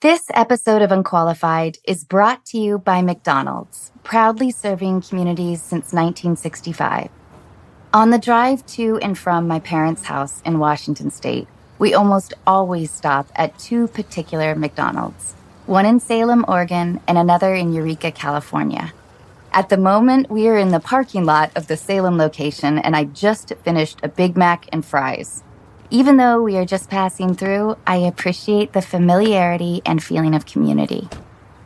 This episode of Unqualified is brought to you by McDonald's, proudly serving communities since 1965. On the drive to and from my parents' house in Washington State, we almost always stop at two particular McDonald's, one in Salem, Oregon, and another in Eureka, California. At the moment, we are in the parking lot of the Salem location, and I just finished a Big Mac and fries. Even though we are just passing through, I appreciate the familiarity and feeling of community.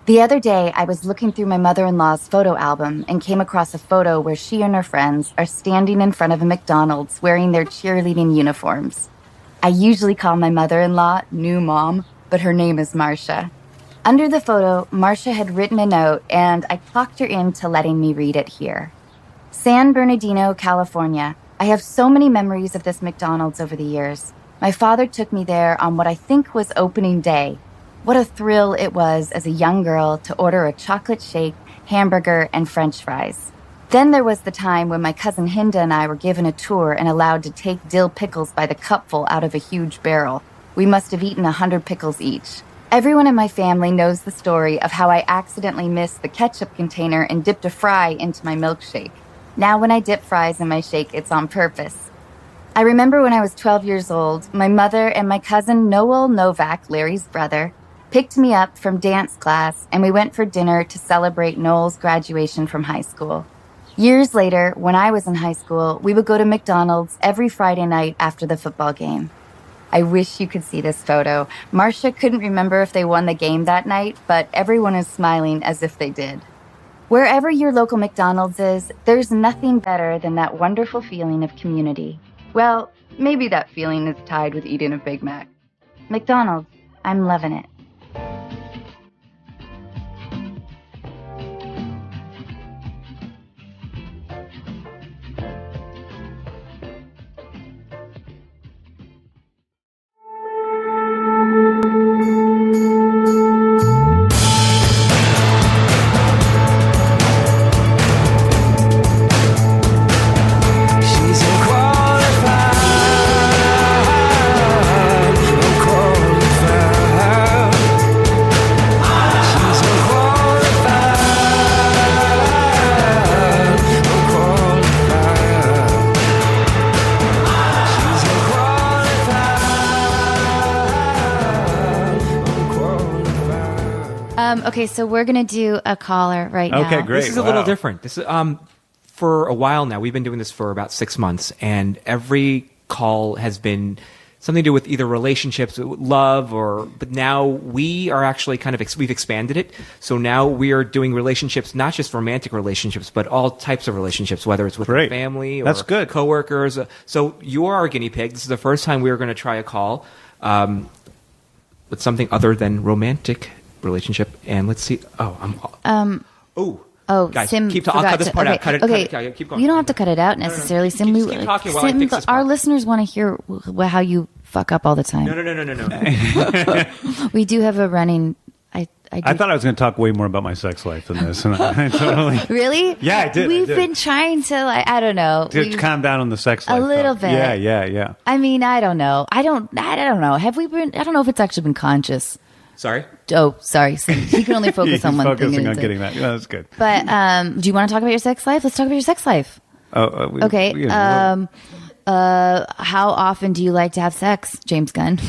The other day, I was looking through my mother-in-law's photo album and came across a photo where she and her friends are standing in front of a McDonald's wearing their cheerleading uniforms. I usually call my mother-in-law New Mom, but her name is Marcia. Under the photo, Marcia had written a note, and I talked her into letting me read it here. San Bernardino, California. I have so many memories of this McDonald's over the years. My father took me there on what I think was opening day. What a thrill it was as a young girl to order a chocolate shake, hamburger, and French fries. Then there was the time when my cousin Hinda and I were given a tour and allowed to take dill pickles by the cupful out of a huge barrel. We must have eaten 100 pickles each. Everyone in my family knows the story of how I accidentally missed the ketchup container and dipped a fry into my milkshake. Now when I dip fries in my shake, it's on purpose. I remember when I was 12 years old, my mother and my cousin Noel Novak, Larry's brother, picked me up from dance class, and we went for dinner to celebrate Noel's graduation from high school. Years later, when I was in high school, we would go to McDonald's every Friday night after the football game. I wish you could see this photo. Marcia couldn't remember if they won the game that night, but everyone is smiling as if they did. Wherever your local McDonald's is, there's nothing better than that wonderful feeling of community. Well, maybe that feeling is tied with eating a Big Mac. McDonald's, I'm loving it. Okay, so we're going to do a caller right now. Okay, great. This is a little different. This is for a while now. We've been doing this for about 6 months, and every call has been something to do with either relationships, love, but now we are actually kind of we've expanded it. So now we are doing relationships, not just romantic relationships, but all types of relationships, whether it's with your family or That's good. coworkers. So you are our guinea pig. This is the first time we are going to try a call with something other than romantic relationship. And let's see. Guys, I'll cut this part out. Cut it. Keep going. You don't have to cut it out necessarily. Keep talking while I fix this part. Our listeners want to hear how you fuck up all the time. No. We do have a running. I thought I was going to talk way more about my sex life than this. And I totally. Really? Yeah, I did. We've been trying to, I don't know. To calm down on the sex life. A little bit. Yeah. I mean, I don't know. I don't know. Have we been? I don't know if it's actually been conscious. Sorry? Oh, sorry. So he can only focus on one thing. Focusing on getting that. Yeah, that's good. But do you want to talk about your sex life? Let's talk about your sex life. Okay. How often do you like to have sex, James Gunn?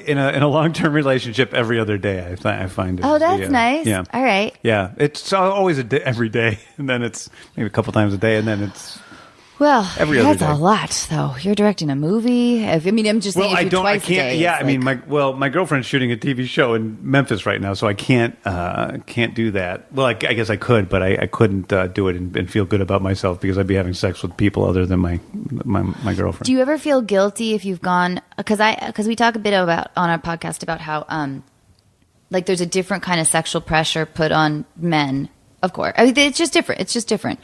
In a long-term relationship, every other day, I find it. Oh, that's nice. Yeah. All right. Yeah. It's always every day, and then it's maybe a couple times a day, and then it's Well, every other that's day. a lot, though. You're directing a movie. I mean, I'm just saying, twice a day. Yeah, I mean, my girlfriend's shooting a TV show in Memphis right now, so I can't do that. Well, I guess I could, but I couldn't do it and feel good about myself because I'd be having sex with people other than my girlfriend. Do you ever feel guilty if you've gone? Because we talk a bit about on our podcast about how like there's a different kind of sexual pressure put on men. Of course, I mean, it's just different.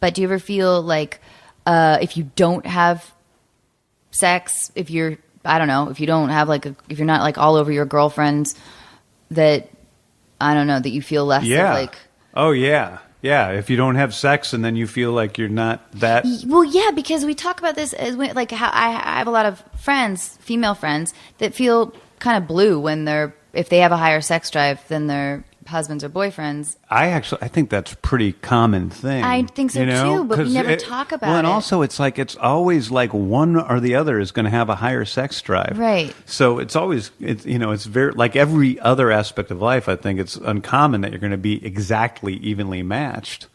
But do you ever feel like if you don't have sex, if you don't have if you're not like all over your girlfriends, that I don't know, that you feel less of like. Oh yeah. Yeah, if you don't have sex and then you feel like you're not that. Well, yeah, because we talk about this as like how I have a lot of friends, female friends, that feel kind of blue when if they have a higher sex drive than their husbands or boyfriends. I think that's a pretty common thing. I think so too, but we never talk about it. Well, and also it's always like one or the other is going to have a higher sex drive. Right. So it's very like every other aspect of life. I think it's uncommon that you're going to be exactly evenly matched.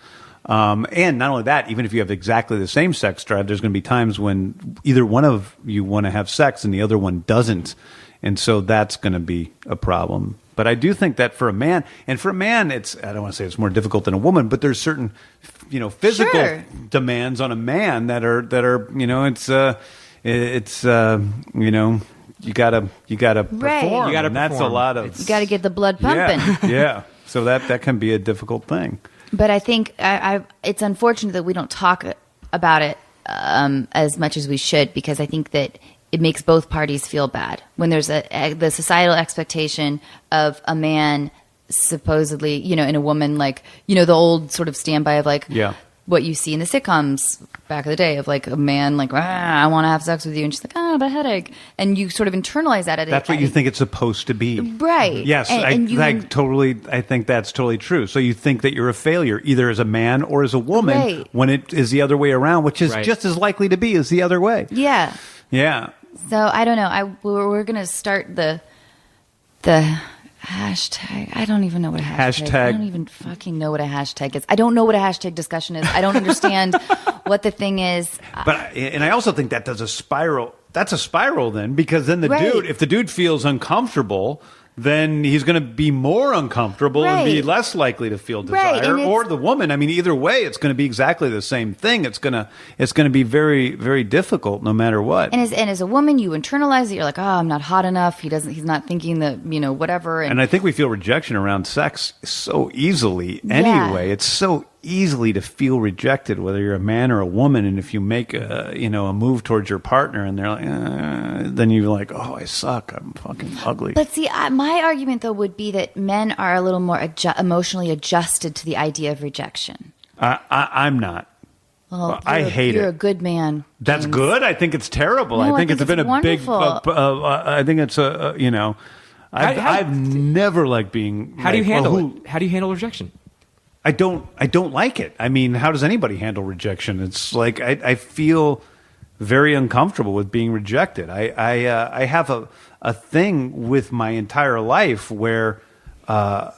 And not only that, even if you have exactly the same sex drive, there's going to be times when either one of you want to have sex and the other one doesn't. And so that's going to be a problem. But I do think that for a man, I don't want to say it's more difficult than a woman, but there's certain, physical demands on a man that are, you gotta perform. Right. You gotta and that's a perform. lot of, You got to get the blood pumping. Yeah. So that can be a difficult thing. But I think it's unfortunate that we don't talk about it as much as we should, because I think that it makes both parties feel bad when there's the societal expectation of a man supposedly, in a woman, like, the old sort of standby of like what you see in the sitcoms back in the day of like a man like, I want to have sex with you, and she's like, I have a headache, and you sort of internalize that. That's what you think it's supposed to be, right? Yes, I think that's totally true. So you think that you're a failure either as a man or as a woman, right, when it is the other way around, which is just as likely to be as the other way. Yeah. So I don't know. We're gonna start the hashtag. I don't even know what a hashtag. I don't even fucking know what a hashtag is. I don't know what a hashtag discussion is. I don't understand what the thing is. And I also think that does a spiral. That's a spiral then, because then if the dude feels uncomfortable, then he's going to be more uncomfortable and be less likely to feel desire, or the woman. I mean, either way, it's going to be exactly the same thing. It's going to be very, very difficult no matter what. And as a woman, you internalize it. You're like, I'm not hot enough. He's not thinking that, whatever. And I think we feel rejection around sex so easily anyway. It's so easily to feel rejected, whether you're a man or a woman. And if you make a move towards your partner and they're like, then you're like, oh, I suck. I'm fucking ugly. But see, my argument though would be that men are a little more emotionally adjusted to the idea of rejection. I'm not. Well, I hate it. You're a good man. That's good. I think it's terrible. No, I think it's been a wonderful. big. I think it's I've never liked being. How do you handle it? How do you handle rejection? I don't like it. I mean, how does anybody handle rejection? It's like I feel very uncomfortable with being rejected. I have a thing with my entire life where, and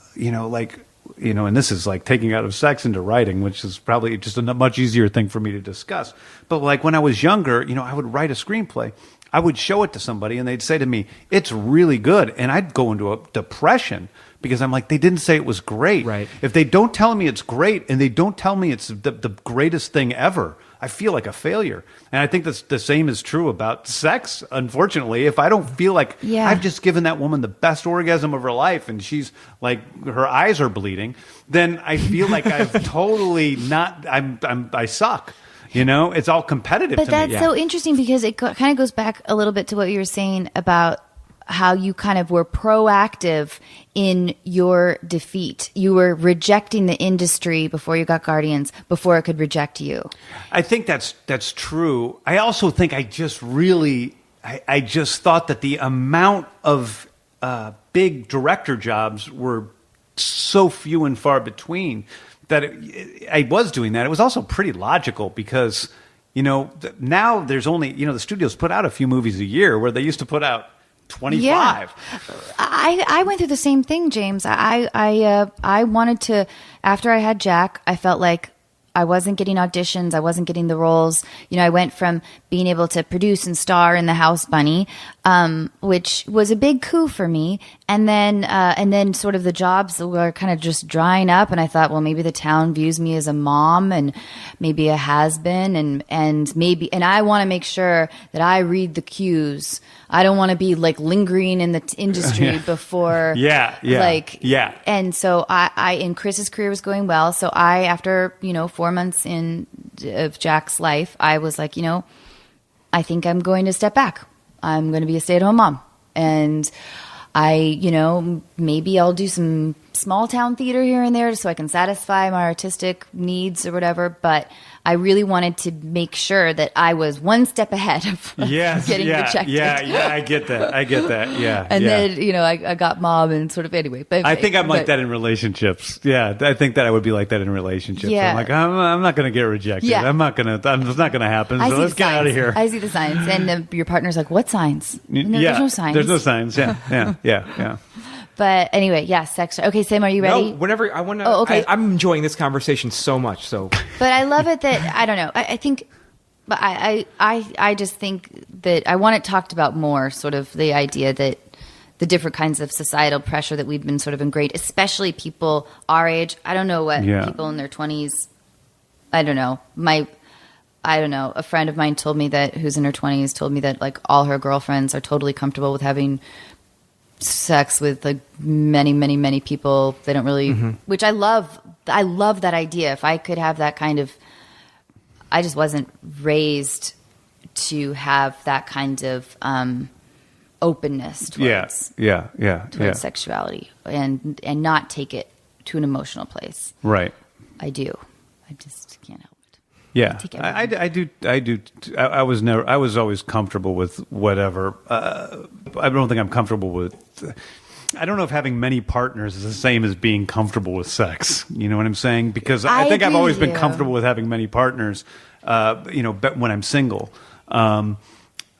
this is like taking out of sex into writing, which is probably just a much easier thing for me to discuss. But like when I was younger, I would write a screenplay. I would show it to somebody and they'd say to me, it's really good. And I'd go into a depression because I'm like, they didn't say it was great. Right. If they don't tell me it's great and they don't tell me it's the greatest thing ever, I feel like a failure. And I think that's the same is true about sex, unfortunately. If I don't feel like I've just given that woman the best orgasm of her life and she's like, her eyes are bleeding, then I feel like I've totally not, I suck. It's all competitive But to that's me. so interesting because it kind of goes back a little bit to what you were saying about how you kind of were proactive in your defeat. You were rejecting the industry before you got Guardians, before it could reject you. I think that's true. I also think I just thought that the amount of big director jobs were so few and far between that I was doing that. It was also pretty logical because, now there's only, the studios put out a few movies a year where they used to put out 25. Yeah. I went through the same thing, James. I wanted to, after I had Jack, I felt like I wasn't getting auditions. I wasn't getting the roles. I went from being able to produce and star in The House Bunny, which was a big coup for me. And then sort of the jobs were kind of just drying up. And I thought, well, maybe the town views me as a mom and maybe a has-been. And I want to make sure that I read the cues. I don't want to be like lingering in the industry before. Yeah. And so and Chris's career was going well. So after, 4 months of Jack's life, I was like, I think I'm going to step back. I'm going to be a stay-at-home mom. And maybe I'll do some small town theater here and there so I can satisfy my artistic needs or whatever. But I really wanted to make sure that I was one step ahead of getting rejected. Yeah, I get that. Yeah. And then, I got mom and sort of anyway. But I think I'm like that in relationships. Yeah, I think that I would be like that in relationships. Yeah. I'm like, I'm not going to get rejected. Yeah. It's not going to happen. So let's get out of here. I see the signs. And your partner's like, what signs? No, there's no signs. There's no signs. Yeah. But anyway, sex. Okay, Sam, are you ready? No, whenever I want to. Oh, okay. I'm enjoying this conversation so much. So, but I love it that I don't know. I think, but I just think that I want it talked about more. Sort of the idea that the different kinds of societal pressure that we've been sort of ingrained, especially people our age. I don't know what people in their 20s. I don't know. A friend of mine told me that who's in her 20s told me that like all her girlfriends are totally comfortable with having sex with like many people. They don't really, which I love that idea. If I could have that kind of, I just wasn't raised to have that kind of openness towards sexuality and not take it to an emotional place. Right. I do. I just can't help it. Yeah, I do. I was always comfortable with whatever. I don't think I'm comfortable with. I don't know if having many partners is the same as being comfortable with sex. You know what I'm saying? Because I think I've always been comfortable with having many partners. When I'm single. But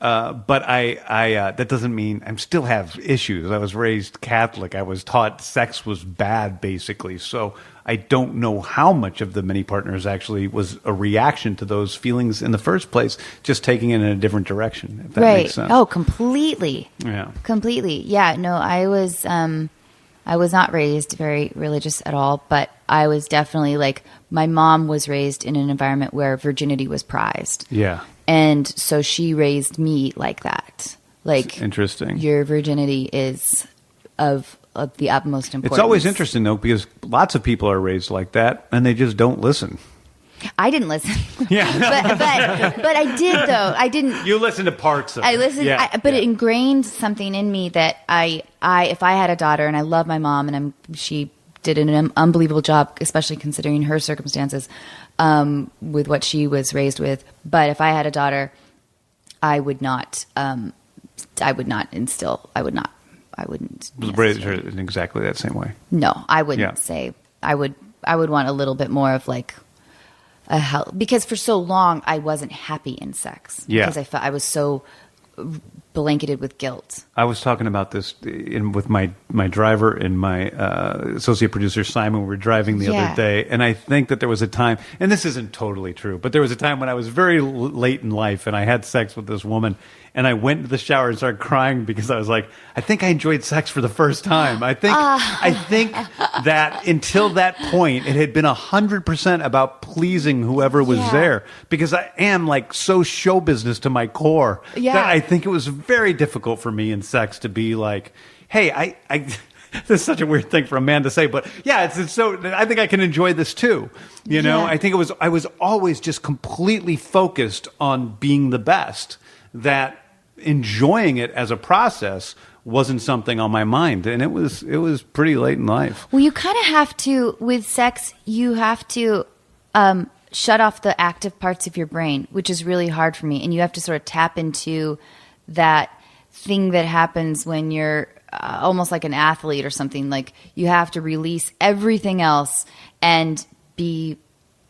I that doesn't mean I still have issues. I was raised Catholic. I was taught sex was bad, basically. So I don't know how much of the many partners actually was a reaction to those feelings in the first place, just taking it in a different direction, if that makes sense. Oh, completely. Yeah. Completely. Yeah. No, I was not raised very religious at all, but I was definitely like, my mom was raised in an environment where virginity was prized. Yeah. And so she raised me like that. Like, interesting. Your virginity is of the utmost importance. It's always interesting, though, because lots of people are raised like that, and they just don't listen. I didn't listen. Yeah. but I did, though. I didn't. You listened to parts of it. I listened, but it ingrained something in me that if I had a daughter, and I love my mom, and she did an unbelievable job, especially considering her circumstances, with what she was raised with. But if I had a daughter, I wouldn't raise her in exactly that same way. No, I wouldn't say. I would want a little bit more of like a help, because for so long I wasn't happy in sex. Yeah. Because I felt I was so blanketed with guilt. I was talking about this with my driver and my associate producer Simon. We were driving the other day, and I think that there was a time, and this isn't totally true, but there was a time when I was very late in life, and I had sex with this woman, and I went into the shower and started crying because I was like, I think I enjoyed sex for the first time. I think that until that point, it had been 100% about pleasing whoever was there, because I am like so show business to my core that I think it was very difficult for me in sex to be like, hey, I this is such a weird thing for a man to say, but it's so, I think I can enjoy this too. You know, I think I was always just completely focused on being the best, that enjoying it as a process wasn't something on my mind. And it was pretty late in life. Well, you kind of have to, with sex, you have to shut off the active parts of your brain, which is really hard for me. And you have to sort of tap into that thing that happens when you're almost like an athlete or something. Like, you have to release everything else and be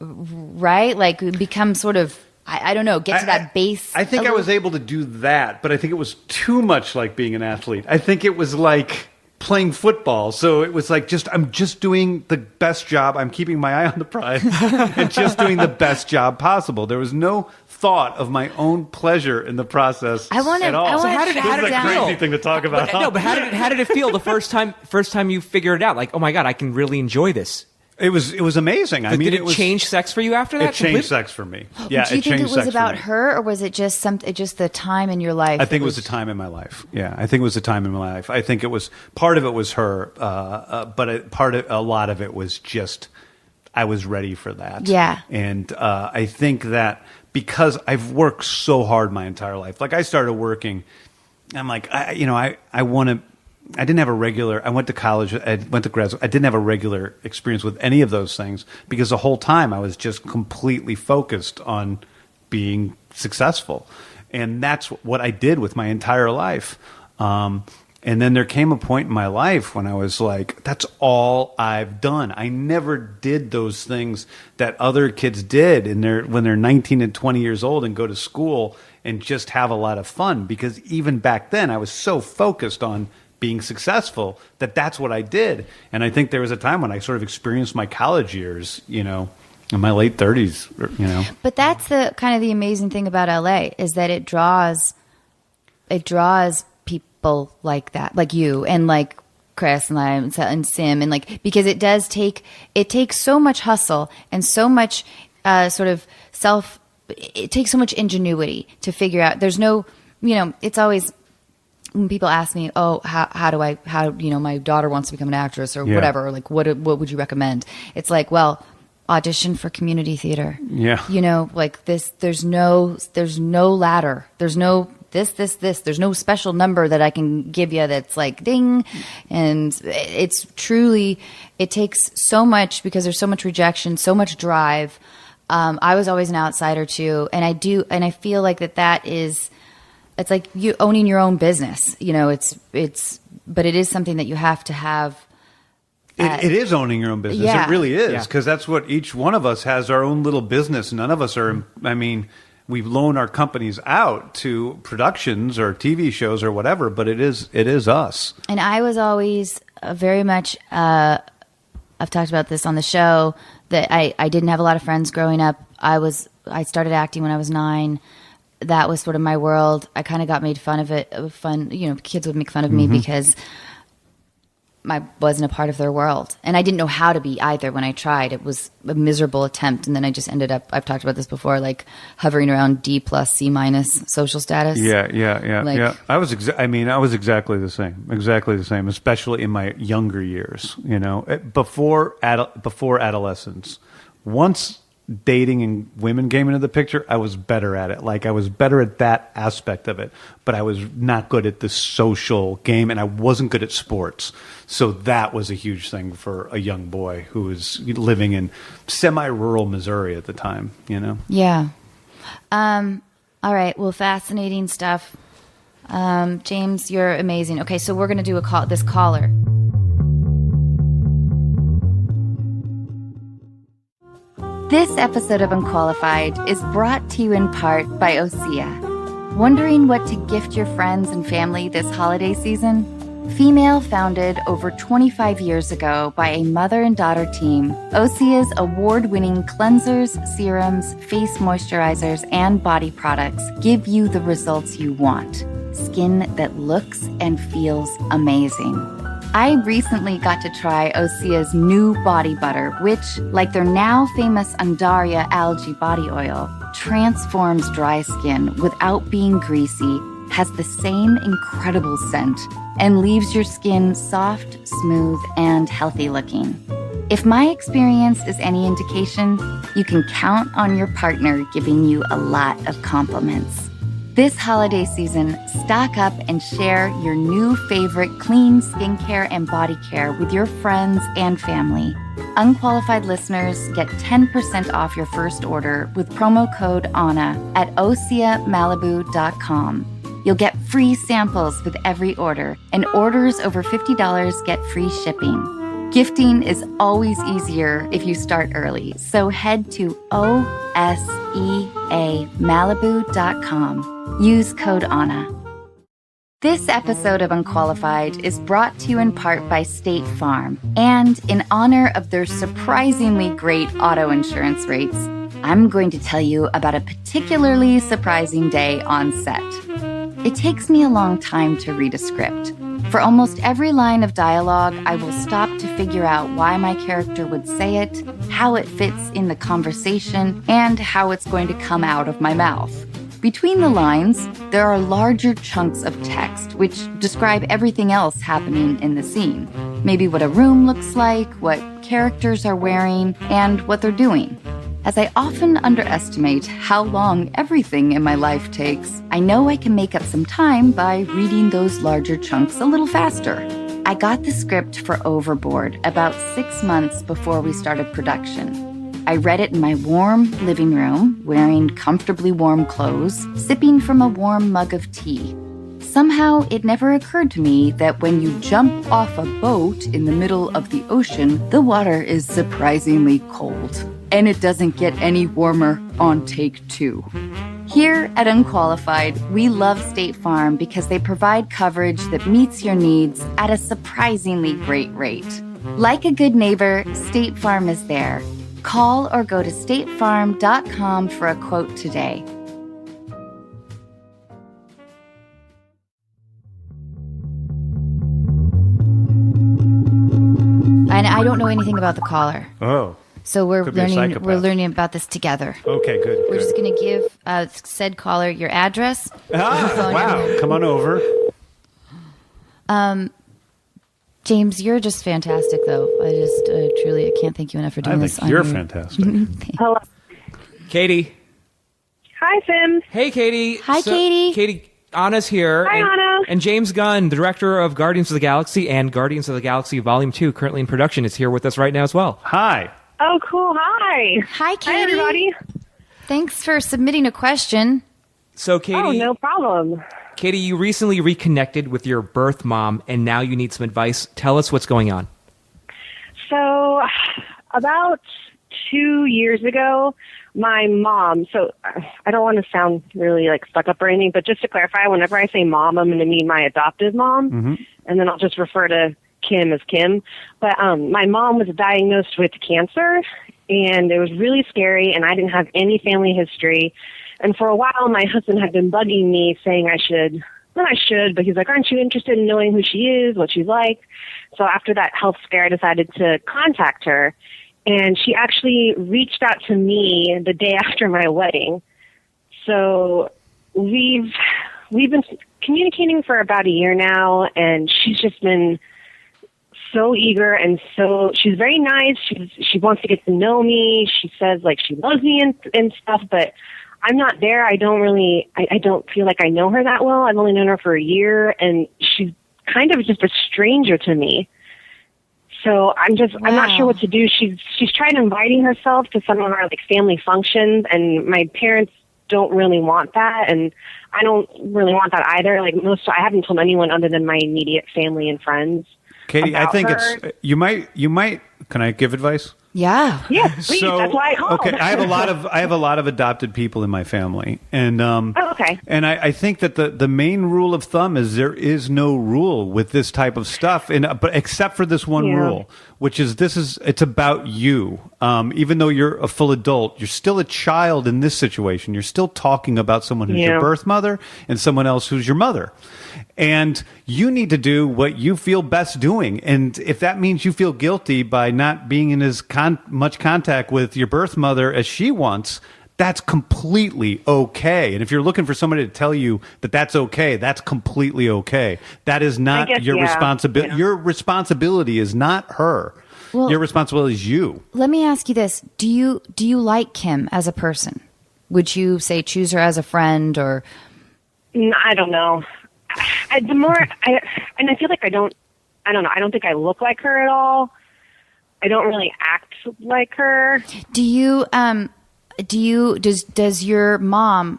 right, like become sort of, I don't know, get to that base. I think I was able to do that, but I think it was too much like being an athlete. I think it was like playing football. So it was like, I'm just doing the best job. I'm keeping my eye on the prize and just doing the best job possible. There was no thought of my own pleasure in the process at all. So how did it This is a crazy thing to talk about. But how did it feel the first time you figured it out? Like, oh my God, I can really enjoy this. It was amazing. I mean, did it change sex for you after that? It changed sex for me. Yeah, do you think it was about me. her, or was it just the time in your life? I think it was the time in my life. Yeah, I think it was the time in my life. I think it was part of it was her, but a lot of it was just I was ready for that. Yeah, and I think that because I've worked so hard my entire life, like I started working, I'm like I want to. I didn't have a regular. I went to college. I went to grad school. I didn't have a regular experience with any of those things because the whole time I was just completely focused on being successful, and that's what I did with my entire life. And then there came a point in my life when I was like, that's all I've done. I never did those things that other kids did when they're 19 and 20 years old and go to school and just have a lot of fun. Because even back then, I was so focused on being successful that's what I did. And I think there was a time when I sort of experienced my college years, in my late 30s, But that's the kind of the amazing thing about LA is that it draws people like that, like you and like Chris and I and Sim, and like, because it takes so much hustle and so much it takes so much ingenuity to figure out. There's no, it's always when people ask me, oh, how my daughter wants to become an actress or whatever, or like what would you recommend? It's like, well, audition for community theater. Yeah. Like this, there's no ladder. There's no this. There's no special number that I can give you that's like ding. And it's truly, it takes so much because there's so much rejection, so much drive. I was always an outsider too. And I feel like that is, it's like you owning your own business, but it is something that you have to have. It is owning your own business. Yeah. It really is, because that's what each one of us has, our own little business. None of us are, we loan our companies out to productions or TV shows or whatever, but it is us. And I was always very much, I've talked about this on the show, that I didn't have a lot of friends growing up. I started acting when I was 9. That was sort of my world. I kind of got made fun of it. Kids would make fun of me because I wasn't a part of their world. And I didn't know how to be either when I tried. It was a miserable attempt. And then I just ended up, I've talked about this before, like hovering around D+, C- social status. Yeah. I was exactly the same, especially in my younger years, before adolescence. Once dating and women came into the picture, I was better at it. Like I was better at that aspect of it, but I was not good at the social game, and I wasn't good at sports. So that was a huge thing for a young boy who was living in semi-rural Missouri at the time, Yeah. All right. Well, fascinating stuff. James, you're amazing. Okay. So we're going to do this caller. This episode of Unqualified is brought to you in part by Osea. Wondering what to gift your friends and family this holiday season? Female founded over 25 years ago by a mother and daughter team, Osea's award-winning cleansers, serums, face moisturizers, and body products give you the results you want. Skin that looks and feels amazing. I recently got to try Osea's new body butter, which, like their now famous Undaria algae body oil, transforms dry skin without being greasy, has the same incredible scent, and leaves your skin soft, smooth, and healthy looking. If my experience is any indication, you can count on your partner giving you a lot of compliments. This holiday season, stock up and share your new favorite clean skincare and body care with your friends and family. Unqualified listeners get 10% off your first order with promo code ANNA at OseaMalibu.com. You'll get free samples with every order, and orders over $50 get free shipping. Gifting is always easier if you start early, so head to OSEAMalibu.com. Use code ANNA. This episode of Unqualified is brought to you in part by State Farm, and in honor of their surprisingly great auto insurance rates, I'm going to tell you about a particularly surprising day on set. It takes me a long time to read a script. For almost every line of dialogue, I will stop to figure out why my character would say it, how it fits in the conversation, and how it's going to come out of my mouth. Between the lines, there are larger chunks of text which describe everything else happening in the scene. Maybe what a room looks like, what characters are wearing, and what they're doing. As I often underestimate how long everything in my life takes, I know I can make up some time by reading those larger chunks a little faster. I got the script for Overboard about 6 months before we started production. I read it in my warm living room, wearing comfortably warm clothes, sipping from a warm mug of tea. Somehow, it never occurred to me that when you jump off a boat in the middle of the ocean, the water is surprisingly cold. And it doesn't get any warmer on take 2. Here at Unqualified, we love State Farm because they provide coverage that meets your needs at a surprisingly great rate. Like a good neighbor, State Farm is there. Call or go to statefarm.com for a quote today. And I don't know anything about the caller. Oh. So we're Could be a psychopath. learning about this together. Okay, good. We're just going to give said caller your address. Wow. Come on over. James, you're just fantastic, though. I just truly I can't thank you enough for doing this. You're fantastic. Hello. Katie. Hi, Sim. Hey, Katie. Hi, Katie. Katie, Anna's here. Hi, Anna. And James Gunn, the director of Guardians of the Galaxy and Guardians of the Galaxy Volume 2, currently in production, is here with us right now as well. Hi. Oh, cool. Hi. Hi, Katie. Hi, everybody. Thanks for submitting a question. So, Katie, Oh, no problem. Katie, you recently reconnected with your birth mom, and now you need some advice. Tell us what's going on. So, about 2 years ago, my mom, so I don't want to sound really like stuck up or anything, but just to clarify, whenever I say mom, I'm going to mean my adoptive mom, and then I'll just refer to Kim as Kim. But my mom was diagnosed with cancer, and it was really scary, and I didn't have any family history. And for a while, my husband had been bugging me, saying I should, but he's like, aren't you interested in knowing who she is, what she's like? So after that health scare, I decided to contact her. And she actually reached out to me the day after my wedding. So we've been communicating for about a year now, and she's just been so eager and she's very nice. She wants to get to know me. She says like she loves me and stuff, but I'm not there. I don't feel like I know her that well. I've only known her for a year, and she's kind of just a stranger to me. So I'm not sure what to do. She's tried inviting herself to some of our like family functions, and my parents don't really want that, and I don't really want that either. Like I haven't told anyone other than my immediate family and friends. Katie, I think her. it's you might. Can I give advice? Yeah. Yes, please. That's why I called. Okay, I have a lot of adopted people in my family, and okay. And I think that the main rule of thumb is there is no rule with this type of stuff, but except for this one rule, which is it's about you. Even though you're a full adult, you're still a child in this situation. You're still talking about someone who's your birth mother and someone else who's your mother. And you need to do what you feel best doing. And if that means you feel guilty by not being in as much contact with your birth mother as she wants, that's completely okay. And if you're looking for somebody to tell you that that's okay, that's completely okay. That is not your responsibility. Yeah. Your responsibility is not her. Well, your responsibility is you. Let me ask you this. Do you like Kim as a person? Would you say choose her as a friend or? I don't know. I feel like I don't know. I don't think I look like her at all. I don't really act like her. Does your mom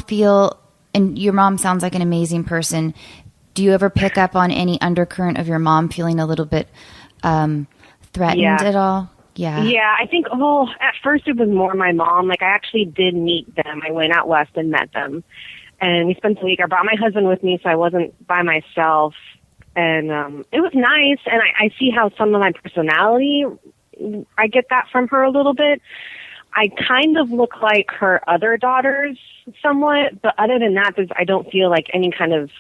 feel, and your mom sounds like an amazing person, do you ever pick up on any undercurrent of your mom feeling a little bit threatened at all? Yeah. Yeah, I think, at first it was more my mom. Like, I actually did meet them. I went out west and met them. And we spent the week. I brought my husband with me, so I wasn't by myself. And it was nice. And I see how some of my personality, I get that from her a little bit. I kind of look like her other daughters somewhat. But other than that, I don't feel like any kind of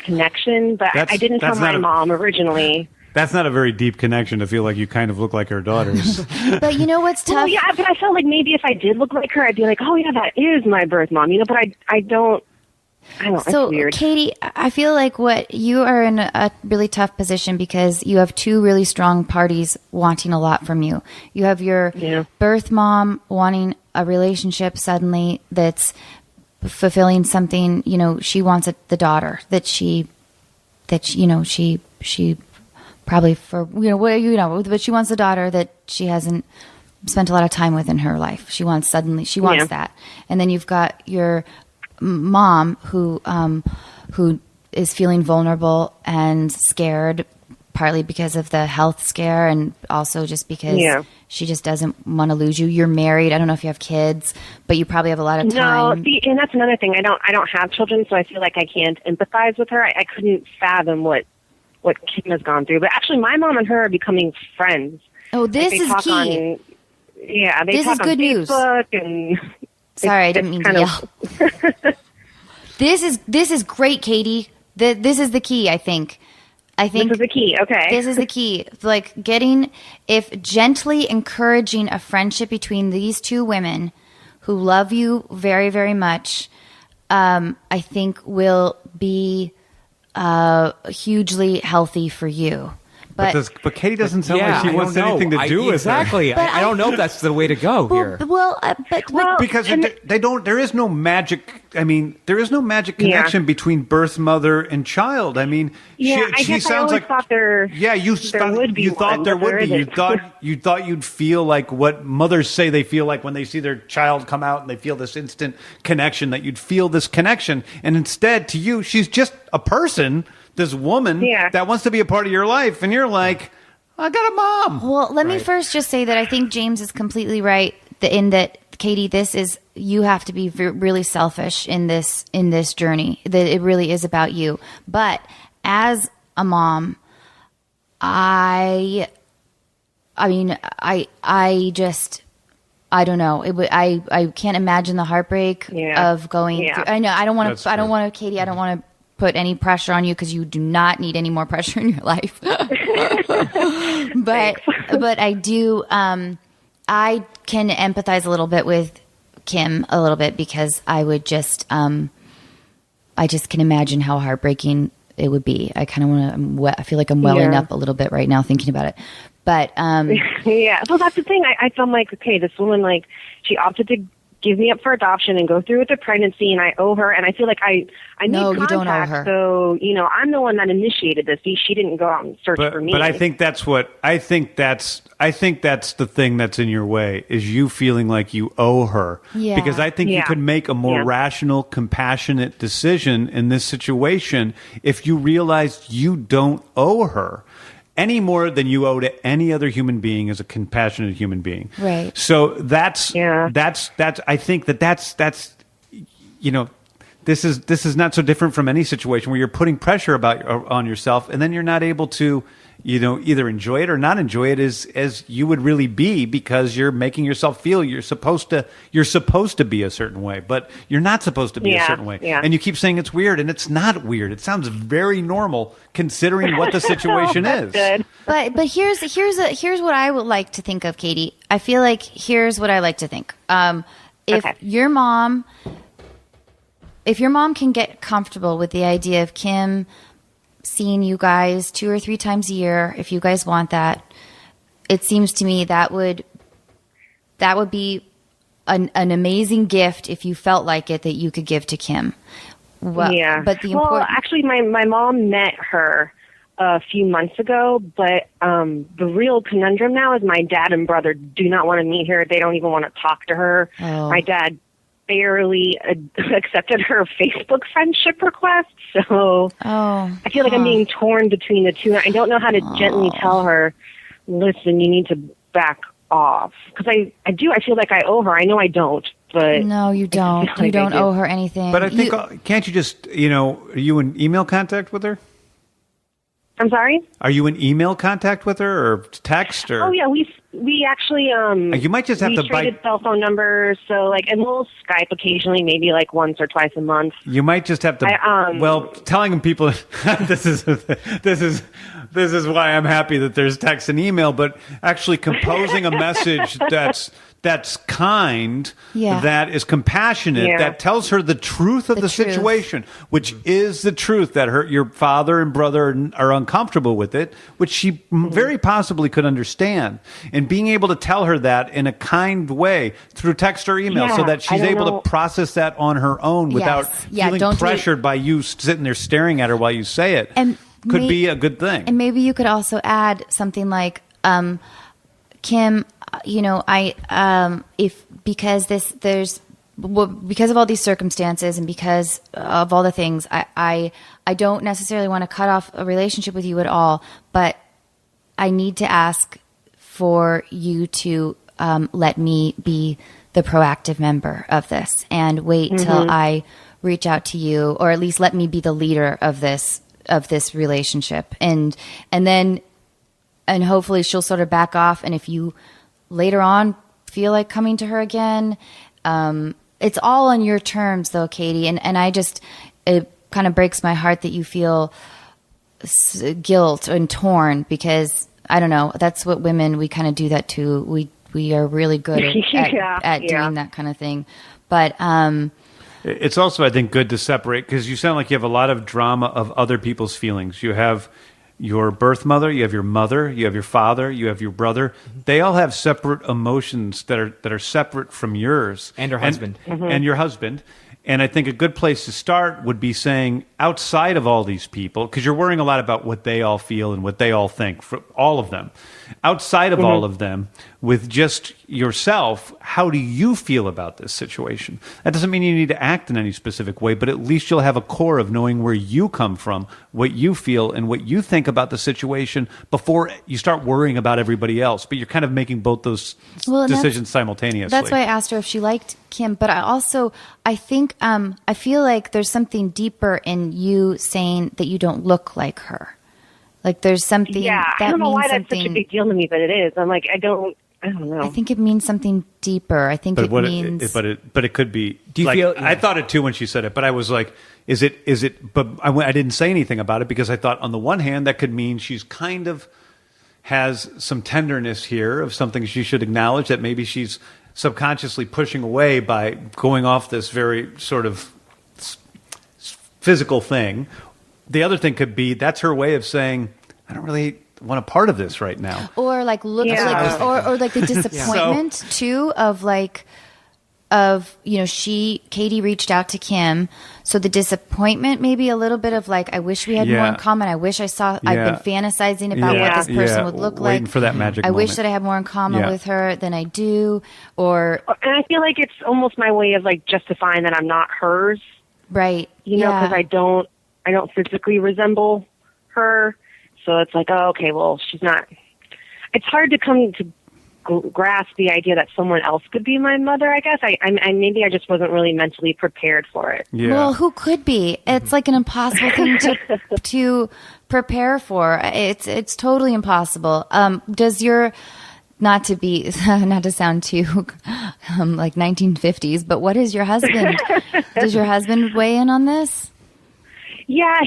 connection. But I didn't tell my mom originally. That's not a very deep connection to feel like you kind of look like her daughters. But you know what's tough? Well, yeah, but I felt like maybe if I did look like her, I'd be like, oh, yeah, that is my birth mom. But I don't. So, it's weird. Katie, I feel like you are in a really tough position because you have two really strong parties wanting a lot from you. You have your birth mom wanting a relationship suddenly that's fulfilling something, she wants the daughter that she that she probably but she wants a daughter that she hasn't spent a lot of time with in her life. She wants that. And then you've got your mom who is feeling vulnerable and scared, partly because of the health scare and also just because she just doesn't want to lose you. You're married. I don't know if you have kids, but you probably have a lot of time. No, see, and that's another thing. I don't have children, so I feel like I can't empathize with her. I couldn't fathom what Kim has gone through. But actually, my mom and her are becoming friends. Oh, this is key. They talk on Facebook and sorry, I didn't mean to yell. This is great, Katie. This is the key, I think. This is the key, okay. This is the key. Like gently encouraging a friendship between these two women who love you very, very much, I think will be hugely healthy for you. But Katie doesn't sound like she wants anything to do with exactly. it. I don't know if that's the way to go here. Because they don't. There is no magic. I mean, there is no magic connection between birth mother and child. I mean, she sounds like. Thought there. Yeah, you thought there would be. You thought you'd feel like what mothers say they feel like when they see their child come out and they feel this instant connection. That you'd feel this connection, and instead, to you, she's just a person. This woman that wants to be a part of your life, and you're like, I got a mom. Well, let me first just say that I think James is completely right in that, Katie, you have to be really selfish in this journey, that it really is about you. But as a mom, I don't know. I can't imagine the heartbreak of going through. I know. I don't want to, Katie, I don't want to put any pressure on you because you do not need any more pressure in your life. But I do. I can empathize a little bit with Kim a little bit because I would just. I just can imagine how heartbreaking it would be. I kind of want to. I feel like I'm welling up a little bit right now thinking about it. But Well, that's the thing. I felt like, okay, this woman, like, she opted to give me up for adoption and go through with the pregnancy, and I owe her, and I feel like I need contact. You don't owe her. So, I'm the one that initiated this. She didn't go out and search for me. But I think that's the thing that's in your way, is you feeling like you owe her. Yeah. Because I think you could make a more rational, compassionate decision in this situation if you realized you don't owe her any more than you owe to any other human being as a compassionate human being. Right. So that's I think that's this is not so different from any situation where you're putting pressure on yourself, and then you're not able to either enjoy it or not enjoy it as you would really be, because you're making yourself feel you're supposed to be a certain way, but you're not supposed to be a certain way. Yeah. And you keep saying it's weird, and it's not weird. It sounds very normal considering what the situation is. Good. But here's what I would like to think of, Katie. I feel like here's what I like to think. If your mom can get comfortable with the idea of Kim seeing you guys 2 or 3 times a year, if you guys want that, it seems to me that would be an amazing gift, if you felt like it, that you could give to Kim. But actually, my mom met her a few months ago, but the real conundrum now is my dad and brother do not want to meet her. They don't even want to talk to her. Oh. My dad barely accepted her Facebook friendship request, so I feel like I'm being torn between the two. I don't know how to gently tell her, listen, you need to back off, because I feel like I owe her. I know I don't, but no, you don't. You don't owe her anything. But I think can't you just are you in email contact with her? I'm sorry? Are you in email contact with her or text or? Oh yeah, we actually you might just have to traded cell phone numbers, so and we'll Skype occasionally, maybe like once or twice a month. You might just have to telling people this is why I'm happy that there's text and email, but actually composing a message that's kind, that is compassionate, that tells her the truth of the situation, which is the truth that your father and brother are uncomfortable with it, which she very possibly could understand. And being able to tell her that in a kind way through text or email, so that she's able to process that on her own without feeling pressured by you sitting there staring at her while you say it. could be a good thing. And maybe you could also add something like, Kim, because of all these circumstances and because of all the things, I don't necessarily want to cut off a relationship with you at all, but I need to ask for you to let me be the proactive member of this and wait till I reach out to you, or at least let me be the leader of this relationship. And hopefully she'll sort of back off. And if you later on feel like coming to her again, it's all on your terms though, Katie. And it kind of breaks my heart that you feel guilt and torn, because I don't know, that's what women, we kind of do that too. We are really good at doing that kind of thing. But, it's also, I think, good to separate, because you sound like you have a lot of drama of other people's feelings. You have your birth mother, you have your mother, you have your father, you have your brother. They all have separate emotions that are separate from yours. And your husband. And your husband. And I think a good place to start would be saying, outside of all these people, because you're worrying a lot about what they all feel and what they all think, for all of them. Outside of all of them, with just yourself, how do you feel about this situation? That doesn't mean you need to act in any specific way, but at least you'll have a core of knowing where you come from, what you feel, and what you think about the situation before you start worrying about everybody else. But you're kind of making both those decisions simultaneously. That's why I asked her if she liked Kim. But I think, I feel like there's something deeper in you saying that you don't look like her. Like there's something. Yeah, that I don't know means why that's something, such a big deal to me, but it is. I'm like, I don't know. I think it means something deeper. I think it means. But it could be. Do you like, feel? I thought it too when she said it, but I was like, is it? But I didn't say anything about it because I thought, on the one hand, that could mean she's kind of has some tenderness here of something she should acknowledge, that maybe she's subconsciously pushing away by going off this very sort of physical thing. The other thing could be that's her way of saying, I don't really want a part of this right now. Or like or like the disappointment too of Katie reached out to Kim. So the disappointment, maybe a little bit of like, I wish we had more in common. I wish I've been fantasizing about what this person would look waiting like. for that magic I moment. wish that I had more in common with her than I do. And I feel like it's almost my way of like justifying that I'm not hers. Right. Because I don't physically resemble her. So it's like, oh, okay, well, she's not. It's hard to come to grasp the idea that someone else could be my mother, I guess. I maybe I just wasn't really mentally prepared for it. Yeah. Well, who could be? It's like an impossible thing to prepare for. It's totally impossible. Does your, not to sound too like 1950s, but what is your husband? Does your husband weigh in on this? Yeah,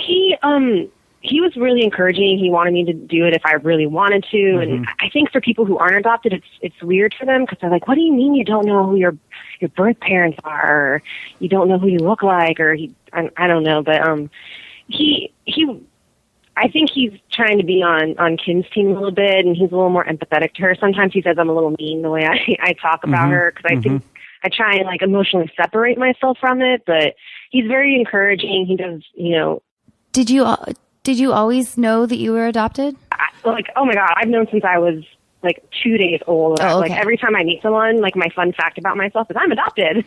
he was really encouraging. He wanted me to do it if I really wanted to. And I think for people who aren't adopted, it's weird for them because they're like, what do you mean you don't know who your birth parents are, or you don't know who you look like, or I don't know. But I think he's trying to be on Kim's team a little bit, and he's a little more empathetic to her. Sometimes he says I'm a little mean the way I talk about her, because I think I try and like emotionally separate myself from it, but he's very encouraging. He does, Did you always know that you were adopted? Oh my God, I've known since I was like 2 days old. Oh, okay. Like every time I meet someone, like my fun fact about myself is I'm adopted.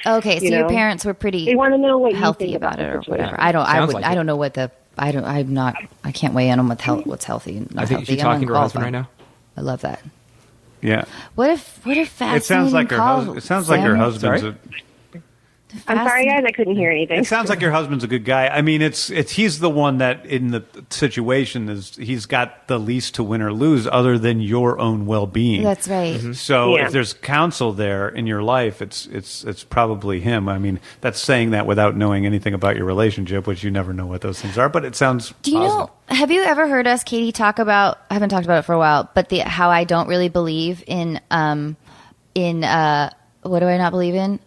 Okay, so your parents were pretty. They want to know what healthy you think about it or whatever. I don't know what the. I can't weigh in on what's healthy and not I think healthy. she's talking to her husband right now. I love that. Yeah. What if fascinating? It sounds like her husband's. Sorry? I'm sorry, guys, I couldn't hear anything. It sounds like your husband's a good guy. I mean, it's he's the one that in the situation he's got the least to win or lose, other than your own well-being. That's right. So if there's counsel there in your life, it's probably him. I mean, that's saying that without knowing anything about your relationship, which you never know what those things are. But it sounds. Do you know? Have you ever heard us, Katie, talk about? I haven't talked about it for a while, but how I don't really believe in what do I not believe in?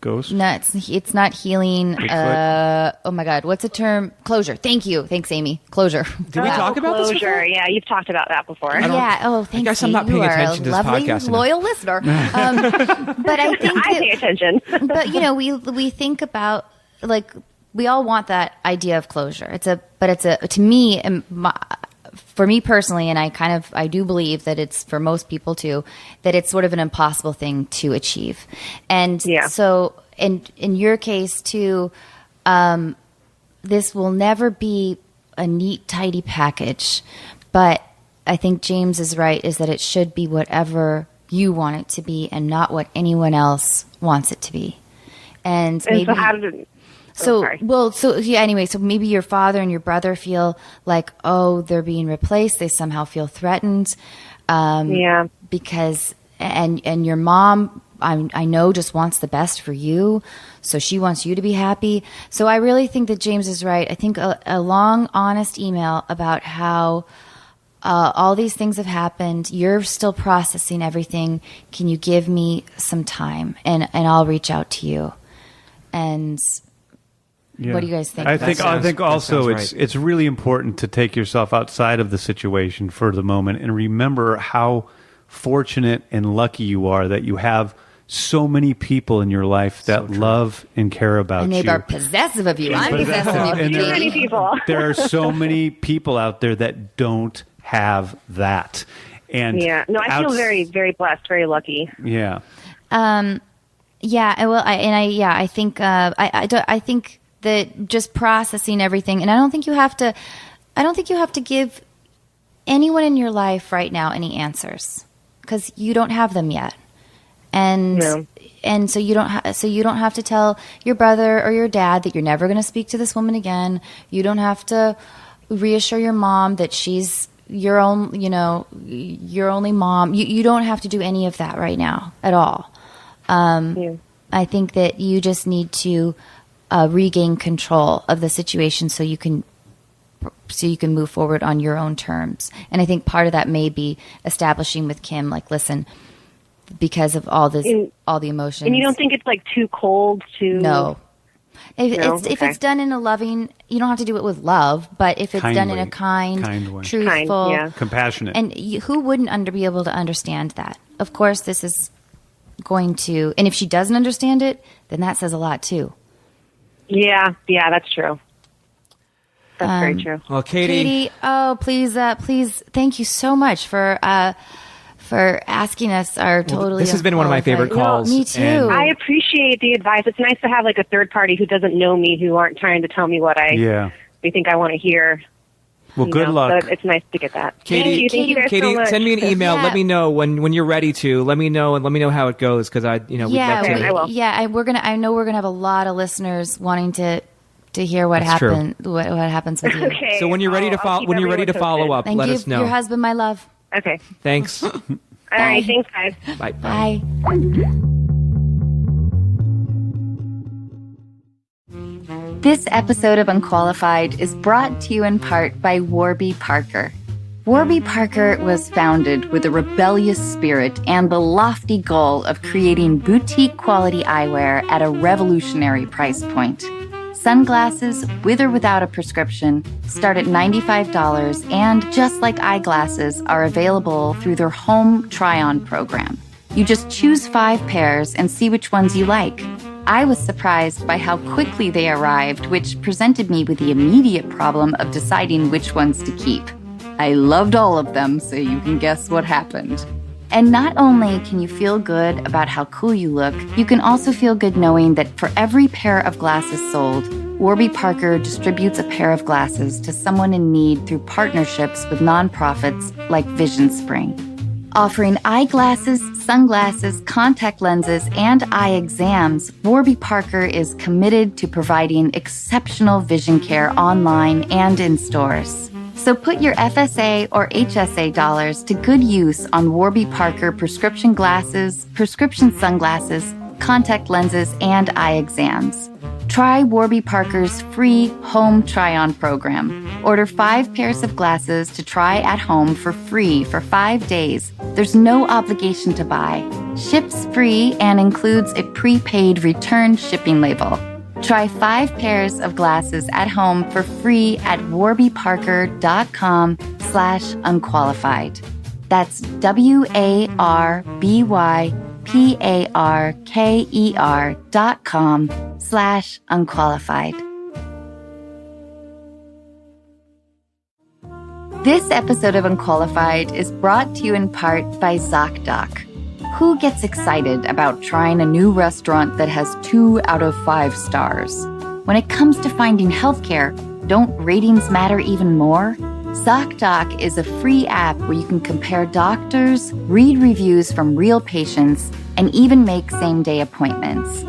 Ghosts? No, it's not healing. Oh my God, what's the term? Closure. Thank you. Thanks, Amy. Closure. Did we talk about this before? Yeah, you've talked about that before. Yeah. Oh, thanks. I guess I'm not paying attention to this lovely, podcast enough. loyal listener. But I think I pay attention. But we think about like we all want that idea of closure. To me, for me personally, and I do believe that it's for most people too, that it's sort of an impossible thing to achieve. And so in your case too, this will never be a neat, tidy package, but I think James is right, is that it should be whatever you want it to be and not what anyone else wants it to be. And maybe, so how did it... Anyway, so maybe your father and your brother feel like, oh, they're being replaced. They somehow feel threatened. Because, and your mom, I know, just wants the best for you. So she wants you to be happy. So I really think that James is right. I think a long, honest email about how all these things have happened. You're still processing everything. Can you give me some time? And I'll reach out to you. And what do you guys think? I think also right. it's really important to take yourself outside of the situation for the moment and remember how fortunate and lucky you are that you have so many people in your life that love and care about you. And they are possessive of you. I'm possessive of you. Too many people. There are so many people out there that don't have that. And I feel very, very blessed, very lucky. Yeah. I think I think that just processing everything, and I don't think you have to give anyone in your life right now any answers, because you don't have them yet. And so you don't have to tell your brother or your dad that you're never going to speak to this woman again. You don't have to reassure your mom that she's your only mom. You don't have to do any of that right now at all. I think that you just need to regain control of the situation so you can move forward on your own terms. And I think part of that may be establishing with Kim, like, listen, because of all the emotions. And you don't think it's like too cold to... No. If it's done in a loving, you don't have to do it with love, but if it's done in a kind way. Truthful, compassionate. And who wouldn't be able to understand that? Of course, this is going to, and if she doesn't understand it, then that says a lot too. Yeah, that's true. That's very true. Well, Katie, please, thank you so much for asking us our totally. This has been one of my favorite calls. Me too. I appreciate the advice. It's nice to have like a third party who doesn't know me, who aren't trying to tell me what they think I want to hear. Well, good luck. So it's nice to get that. Katie, Thank you guys so much. Send me an email. Let me know when you're ready to. Let me know, and let me know how it goes, because I will. Yeah, I know we're gonna have a lot of listeners wanting to hear what happened. What happens with you. Okay. So when you're ready to follow up, let us know. Your husband, my love. Okay. Thanks. All right. Thanks, guys. Bye. Bye. This episode of Unqualified is brought to you in part by Warby Parker. Warby Parker was founded with a rebellious spirit and the lofty goal of creating boutique quality eyewear at a revolutionary price point. Sunglasses, with or without a prescription, start at $95 and, just like eyeglasses, are available through their home try-on program. You just choose 5 pairs and see which ones you like. I was surprised by how quickly they arrived, which presented me with the immediate problem of deciding which ones to keep. I loved all of them, so you can guess what happened. And not only can you feel good about how cool you look, you can also feel good knowing that for every pair of glasses sold, Warby Parker distributes a pair of glasses to someone in need through partnerships with nonprofits like Vision Spring. Offering eyeglasses, sunglasses, contact lenses, and eye exams, Warby Parker is committed to providing exceptional vision care online and in stores. So put your FSA or HSA dollars to good use on Warby Parker prescription glasses, prescription sunglasses, contact lenses, and eye exams. Try Warby Parker's free home try-on program. Order 5 pairs of glasses to try at home for free for 5 days. There's no obligation to buy. Ships free and includes a prepaid return shipping label. Try 5 pairs of glasses at home for free at warbyparker.com/unqualified. That's WARBYPARKER.com/unqualified. This episode of Unqualified is brought to you in part by ZocDoc. Who gets excited about trying a new restaurant that has 2 out of 5 stars? When it comes to finding healthcare, don't ratings matter even more? ZocDoc is a free app where you can compare doctors, read reviews from real patients, and even make same-day appointments.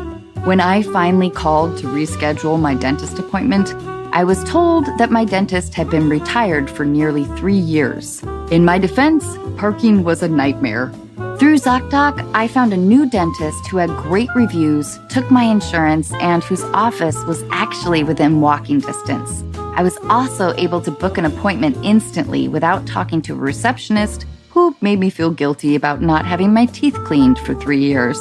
When I finally called to reschedule my dentist appointment, I was told that my dentist had been retired for nearly 3 years. In my defense, parking was a nightmare. Through ZocDoc, I found a new dentist who had great reviews, took my insurance, and whose office was actually within walking distance. I was also able to book an appointment instantly without talking to a receptionist who made me feel guilty about not having my teeth cleaned for 3 years.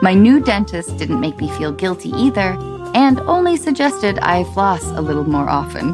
My new dentist didn't make me feel guilty either, and only suggested I floss a little more often.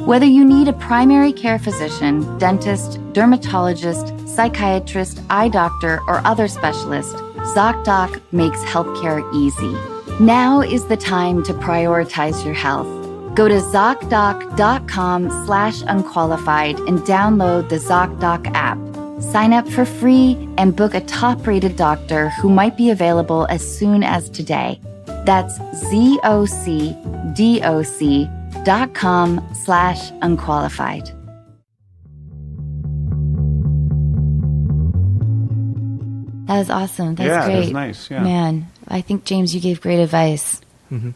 Whether you need a primary care physician, dentist, dermatologist, psychiatrist, eye doctor, or other specialist, ZocDoc makes healthcare easy. Now is the time to prioritize your health. Go to ZocDoc.com/unqualified and download the ZocDoc app. Sign up for free and book a top-rated doctor who might be available as soon as today. That's ZocDoc.com/unqualified. That was awesome. That was great. That was nice. Yeah. Man, I think, James, you gave great advice. Mm-hmm.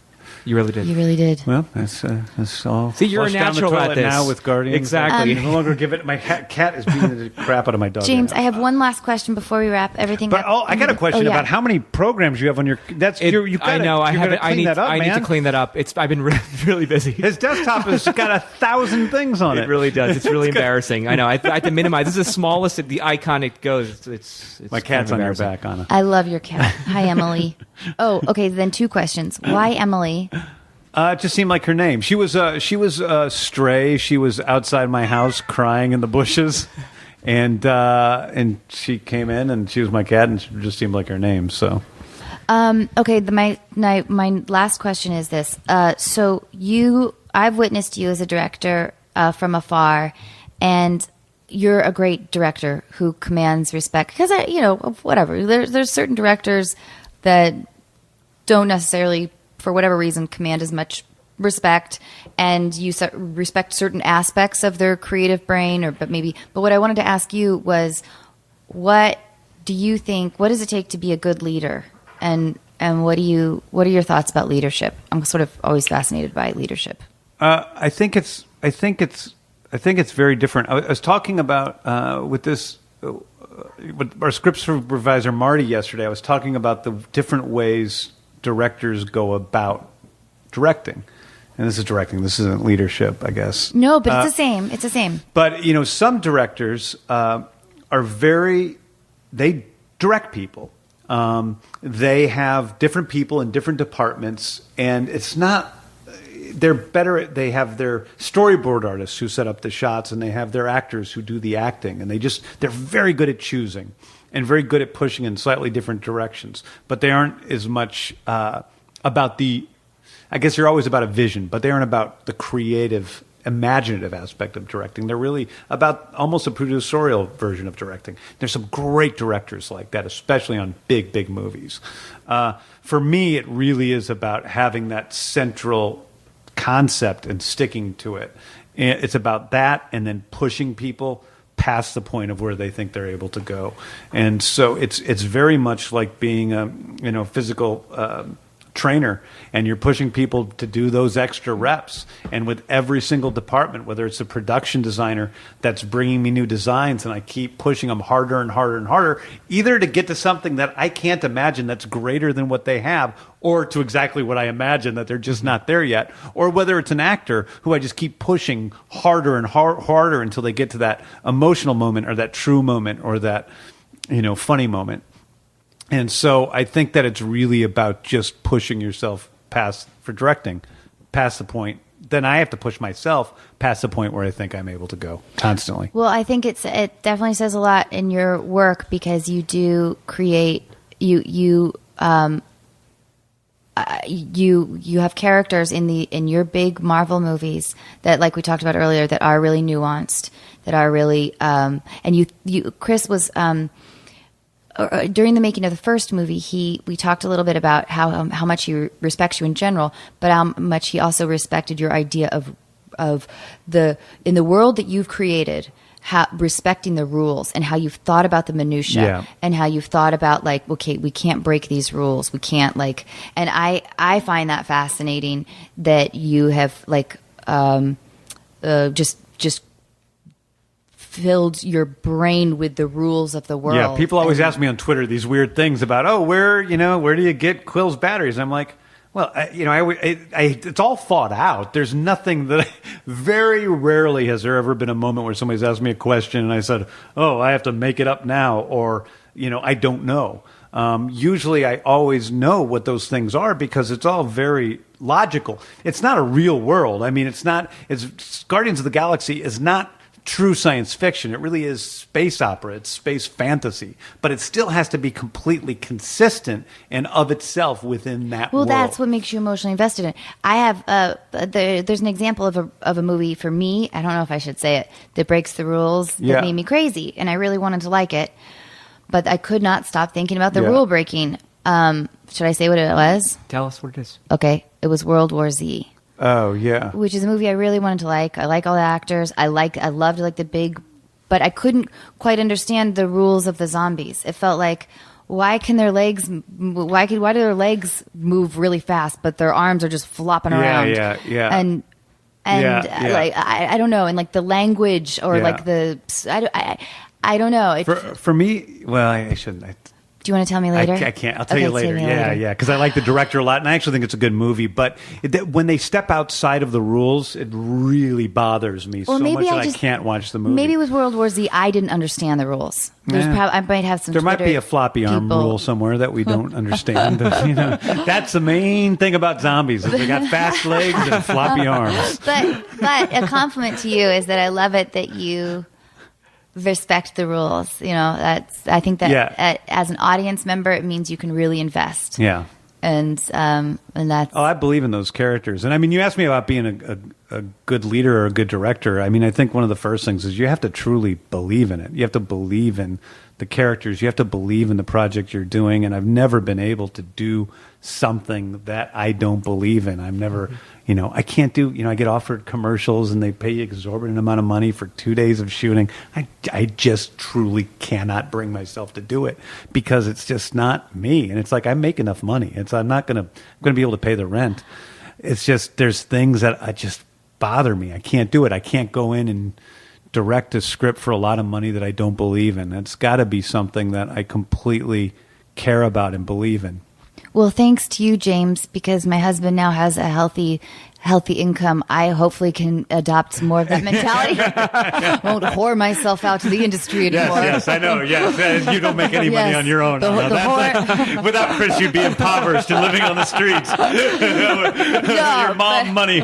You really did. You really did. Well, that's all. See, you're a flushed down the natural at toilet this. now with Guardians. Exactly. No longer give it. My cat is beating the crap out of my dog. James, right I now. have one last question before we wrap everything But up. I got a question yeah. about how many programs you have on your. That's you got. I know. I haven't. I need. That up, I need man. to clean that up. I've been really busy. His desktop has got 1,000 things on it. It really does. It's really embarrassing. I know. I have to minimize. This is the smallest the icon it goes. It's My cat's on your back, Anna. I love your cat. Hi, Emily. Oh, okay. Then 2 questions. Why Emily? It just seemed like her name. She was stray. She was outside my house crying in the bushes, and she came in and she was my cat, and it just seemed like her name. So, okay. My last question is this. So I've witnessed you as a director from afar, and you're a great director who commands respect. Because whatever. There's certain directors that don't necessarily, for whatever reason, command as much respect, and you respect certain aspects of their creative brain, but what I wanted to ask you was, what do you think, what does it take to be a good leader? And what are your thoughts about leadership? I'm sort of always fascinated by leadership. I think it's very different. I was talking about with our script supervisor Marty yesterday. I was talking about the different ways directors go about directing. And this is directing. This isn't leadership, I guess. No, but it's the same. It's the same. But, some directors they direct people. They have different people in different departments, and it's not, they're better. They have their storyboard artists who set up the shots, and they have their actors who do the acting, and they're very good at choosing and very good at pushing in slightly different directions. But they aren't as much about I guess you're always about a vision, but they aren't about the creative, imaginative aspect of directing. They're really about almost a producerial version of directing. There's some great directors like that, especially on big, big movies. For me, it really is about having that central concept and sticking to it. It's about that, and then pushing people past the point of where they think they're able to go. And so it's very much like being a physical trainer, and you're pushing people to do those extra reps. And with every single department, whether it's a production designer that's bringing me new designs, and I keep pushing them harder and harder and harder, either to get to something that I can't imagine that's greater than what they have, or to exactly what I imagine that they're just not there yet, or whether it's an actor who I just keep pushing harder and harder until they get to that emotional moment, or that true moment, or that funny moment. And so I think that it's really about just pushing yourself past the point. Then I have to push myself past the point where I think I'm able to go constantly. Well, I think it definitely says a lot in your work, because you do create you have characters in your big Marvel movies that, like we talked about earlier, that are really nuanced, that are really and you Chris was during the making of the first movie, we talked a little bit about how much he respects you in general, but how much he also respected your idea of in the world that you've created, respecting the rules and how you've thought about the minutia and how you've thought about like, okay, we can't break these rules. We can't and I find that fascinating that you have just filled your brain with the rules of the world. Yeah, people always ask me on Twitter these weird things about, where do you get Quill's batteries? And I'm like, well, it's all thought out. There's nothing that very rarely has there ever been a moment where somebody's asked me a question and I said, I have to make it up now, or, I don't know. Usually I always know what those things are because it's all very logical. It's not a real world. I mean, it's Guardians of the Galaxy is not true science fiction. It really is space opera. It's space fantasy, but it still has to be completely consistent and of itself within that world. Well, that's what makes you emotionally invested in it. I have there's an example of a movie for me. I don't know if I should say it, that breaks the rules that made me crazy, and I really wanted to like it, but I could not stop thinking about the rule breaking. Should I say what it was? Tell us what it is. Okay, it was World War Z. Oh, yeah. Which is a movie I really wanted to like. I like all the actors. I loved the big, but I couldn't quite understand the rules of the zombies. It felt like, why do their legs move really fast, but their arms are just flopping around? Yeah. And I don't know, and like the language or like I don't know. For me, well, I shouldn't. Do you want to tell me later? I can't. I'll tell you later. Yeah. Because I like the director a lot, and I actually think it's a good movie. But when they step outside of the rules, it really bothers me so much that I can't watch the movie. Maybe with World War Z, I didn't understand the rules. I might have some. There might be a floppy arm rule somewhere that we don't understand. That's the main thing about zombies: is they got fast legs and floppy arms. But a compliment to you is that I love it that you respect the rules. I think that as an audience member, it means you can really invest. Yeah. And that's. I believe in those characters. And I mean, you asked me about being a good leader or a good director. I mean, I think one of the first things is you have to truly believe in it. You have to believe in the characters. You have to believe in the project you're doing. And I've never been able to do something that I don't believe in. I'm never, I can't do, I get offered commercials and they pay you exorbitant amount of money for 2 days of shooting. I just truly cannot bring myself to do it because it's just not me. And it's like, I make enough money. I'm going to be able to pay the rent. It's just, there's things that just bother me. I can't do it. I can't go in and direct a script for a lot of money that I don't believe in. It's got to be something that I completely care about and believe in. Well, thanks to you, James, because my husband now has a healthy income. I hopefully can adopt some more of that mentality. Won't whore myself out to the industry anymore. Yes, I know. Yes, you don't make any money on your own. Without Chris, you'd be impoverished and living on the streets. Your mom money.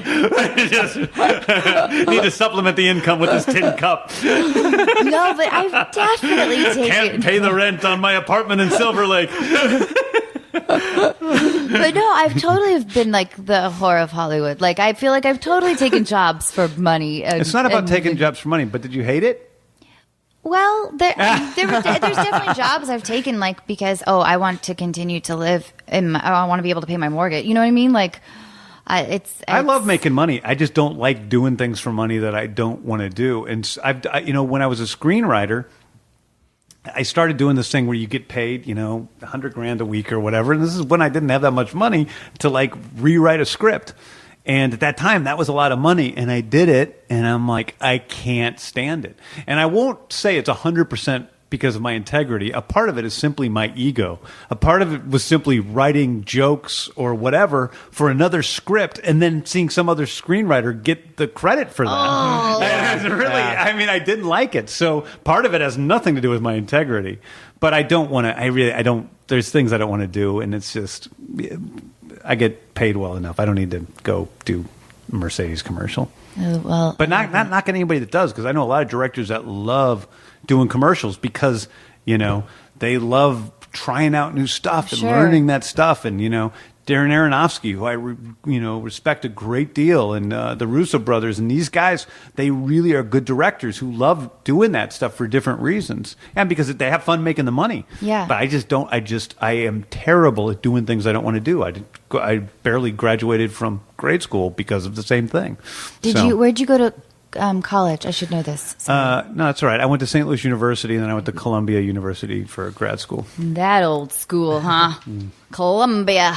Just need to supplement the income with this tin cup. No, but I've definitely taken. Can't pay the rent on my apartment in Silver Lake. But no, I've totally been like the whore of Hollywood. Like, I feel like I've totally taken jobs for money. It's not about taking jobs for money, but did you hate it? Well, there's definitely jobs I've taken, like, because, I want to continue to live, I want to be able to pay my mortgage. You know what I mean? Like, I love making money. I just don't like doing things for money that I don't want to do. And when I was a screenwriter, I started doing this thing where you get paid, $100,000 a week or whatever. And this is when I didn't have that much money to like rewrite a script. And at that time, that was a lot of money. And I did it. And I'm like, I can't stand it. And I won't say it's 100% because of my integrity. A part of it is simply my ego. A part of it was simply writing jokes or whatever for another script and then seeing some other screenwriter get the credit for that. I didn't like it. So part of it has nothing to do with my integrity. But I don't want to, there's things I don't want to do. And it's just, I get paid well enough. I don't need to go do a Mercedes commercial. But not knocking anybody that does, because I know a lot of directors that love doing commercials because, they love trying out new stuff and learning that stuff and, Darren Aronofsky, who I respect a great deal, and the Russo brothers, and these guys, they really are good directors who love doing that stuff for different reasons, and because they have fun making the money. Yeah. But I am terrible at doing things I don't want to do. I barely graduated from grade school because of the same thing. Where'd you go to college? I should know this. No, that's all right. I went to St. Louis University, and then I went to Columbia University for grad school. That old school, huh? Columbia.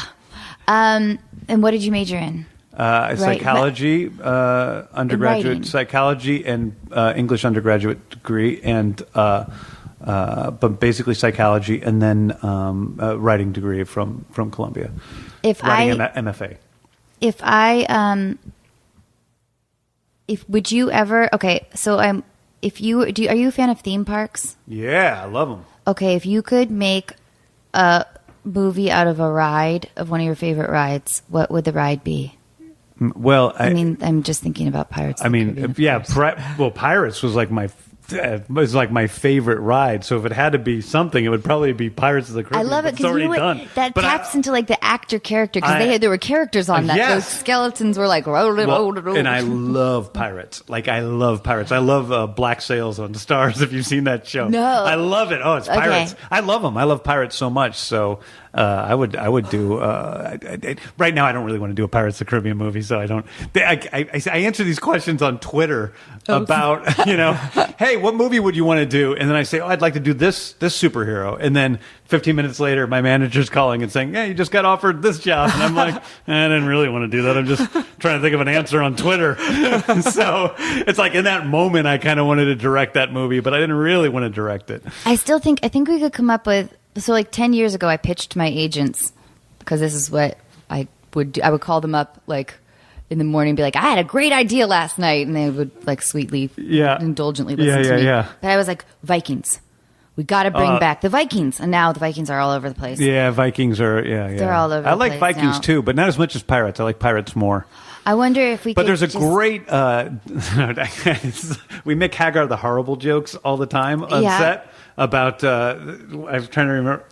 And what did you major in? Psychology, undergraduate writing. psychology, and English undergraduate degree, and but basically psychology, and then a writing degree from Columbia. MFA. Would you ever? Okay, so are you a fan of theme parks? Yeah, I love them. Okay, if you could make a movie out of a ride, of one of your favorite rides, what would the ride be? Well, I'm just thinking about Pirates. Pirates was like my favorite ride. So if it had to be something, it would probably be Pirates of the Caribbean. I love it because done. That taps into like the actor character, because there were characters on that. Yes. Those skeletons were like and I love pirates. I love pirates. I love Black Sails on the Stars. If you've seen that show, no, I love it. Oh, it's pirates. Okay. I love them. I love pirates so much. So I would do. Right now, I don't really want to do a Pirates of the Caribbean movie, so I don't. I answer these questions on Twitter about hey, what movie would you want to do? And then I say, I'd like to do this superhero. And then 15 minutes later, my manager's calling and saying, you just got offered this job. And I'm like, I didn't really want to do that. I'm just trying to think of an answer on Twitter. So it's like in that moment, I kind of wanted to direct that movie, but I didn't really want to direct it. I think we could come up with, so like 10 years ago, I pitched my agents, because this is what I would do. I would call them up like in the morning and be like, I had a great idea last night. And they would like sweetly, indulgently listen to me. Yeah. But I was like, Vikings. We got to bring back the Vikings. And now the Vikings are all over the place. Yeah, Vikings are, They're all over the place. I like Vikings too, but not as much as Pirates. I like Pirates more. I wonder if we But could there's a great, we make Hagar the Horrible jokes all the time on set. About, I'm trying to remember,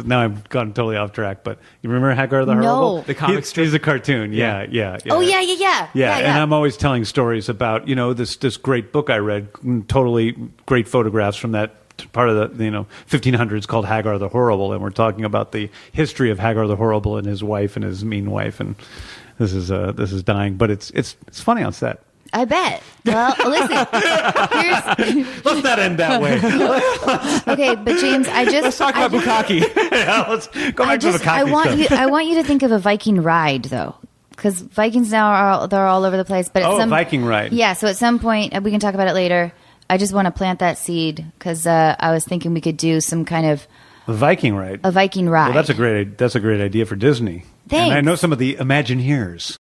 now I've gone totally off track, but you remember Hagar the Horrible? The comic strip? He's a cartoon, yeah. Oh, yeah. And I'm always telling stories about, this great book I read, totally great photographs from that part of the 1500s called Hagar the Horrible, and we're talking about the history of Hagar the Horrible and his wife and his mean wife, and this is dying, but it's funny on set. I bet. Well, listen. Let's not end that way. Okay, but James, let's talk about Bukkake. Let's go back to the Bukkake. I want you to think of a Viking ride, though, because Vikings now they're all over the place. But a Viking ride. Yeah. So at some point, we can talk about it later. I just want to plant that seed because I was thinking we could do some kind of a Viking ride. Well, that's a great idea for Disney. Thanks. And I know some of the Imagineers.